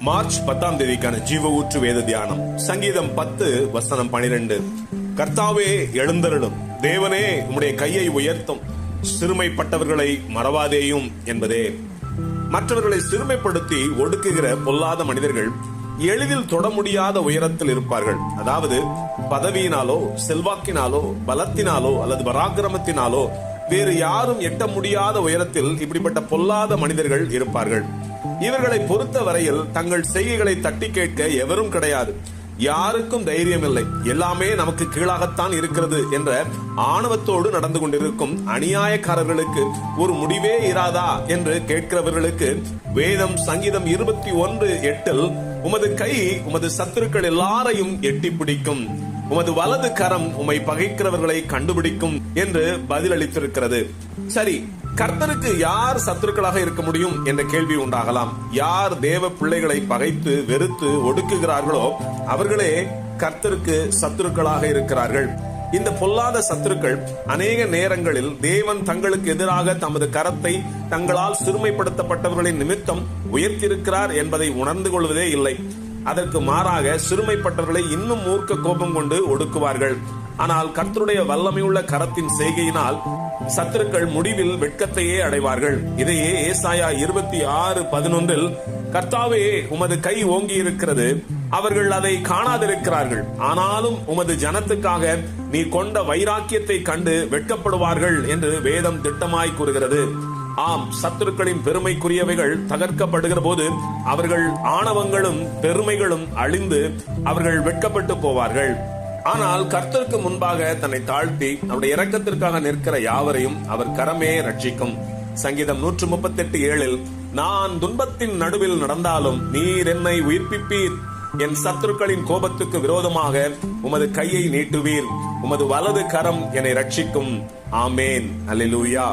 March 10ஆம் தேதிக்கான ஜீவ ஊற்று வேத தியானம். சங்கீதம் 10 வசனம் 12. கர்த்தாவே எழுந்தருளும், தேவனே உம்முடைய கையை உயர்த்தும், சிறுமைப்பட்டவர்களை மறவாதேயும் என்பதே. மற்றவர்களை சிறுமைப்படுத்தி ஒடுக்குகிற பொல்லாத மனிதர்கள் எளிதில் தொட முடியாத உயரத்தில் இருப்பார்கள். அதாவது பதவியினாலோ செல்வாக்கினாலோ பலத்தினாலோ அல்லது பராக்கிரமத்தினாலோ வேறு யாரும் எட்ட முடியாத உயரத்தில் இப்படிப்பட்ட பொல்லாத மனிதர்கள் இருப்பார்கள். இவர்களை பொறுத்த வரையில் தங்கள் செய்கைகளை தட்டி கேட்க எவரும் கிடையாது. யாருக்கும் தைரியம் இல்லை, எல்லாமே நமக்கு கீழாகத்தான் இருக்கிறது என்ற ஆணவத்தோடு நடந்து கொண்டிருக்கும் அநியாயக்காரர்களுக்கு ஒரு முடிவே இராதா என்று கேட்கிறவர்களுக்கு வேதம் சங்கீதம் 21:8 உமது கை உமது சத்துருக்கள் எல்லாரையும் எட்டி பிடிக்கும், உமது வலது கரம் உம்மை பகைக்கிறவர்களை கண்டுபிடிக்கும் என்று பதிலளித்திருக்கிறது. சரி, கர்த்தருக்கு யார் சத்துருக்களாக இருக்க முடியும் என்ற கேள்வி உண்டாகலாம். யார் தேவ பிள்ளைகளை பகைத்து வெறுத்து ஒடுக்குகிறார்களோ அவர்களே கர்த்தருக்கு சத்துருக்களாக இருக்கிறார்கள். இந்த பொல்லாத சத்துருக்கள் அநேக நேரங்களில் தேவன் தங்களுக்கு எதிராக தமது கரத்தை தங்களால் சிறுமைப்படுத்தப்பட்டவர்களின் நிமித்தம் உயர்த்தியிருக்கிறார் என்பதை உணர்ந்து கொள்வதே இல்லை. அதற்கு மாறாக சிறுமைப்பட்டவர்களை இன்னும் மூர்க்க கோபம் கொண்டு ஒடுக்குவார்கள். ஆனால் கர்த்தருடைய வல்லமையுள்ள கரத்தின் செய்கையினால் சத்துருக்கள் முடிவில் வெட்கத்தையே அடைவார்கள். இதையே ஏசாயா 26:11 கர்த்தாவே உமது கை ஓங்கி இருக்கிறது, அவர்கள் அதை காணாதிருக்கிறார்கள், ஆனாலும் உமது ஜனத்துக்காக நீ கொண்ட வைராக்கியத்தை கண்டு வெட்கப்படுவார்கள் என்று வேதம் திட்டமாய் கூறுகிறது. ஆம், சத்துருக்களின் பெருமைக்குரியவைகள் தகர்க்கப்படுகிற போது அவர்கள் ஆணவங்களும் பெருமைகளும் அழிந்து அவர்கள் வெட்கப்பட்டு போவார்கள். ஆனால் கர்த்தருக்கு முன்பாக தன்னை தாழ்த்தி அவருடைய இரக்கத்திற்காக நிற்கிற யாவரையும் அவர் கரமே ரட்சிக்கும். சங்கீதம் 138:7 நான் துன்பத்தின் நடுவில் நடந்தாலும் நீர் என்னை உயிர்ப்பிப்பீர், என் சத்துருக்களின் கோபத்துக்கு விரோதமாக உமது கையை நீட்டுவீர், உமது வலது கரம் என்னை ரட்சிக்கும். ஆமேன். அல்லேலூயா.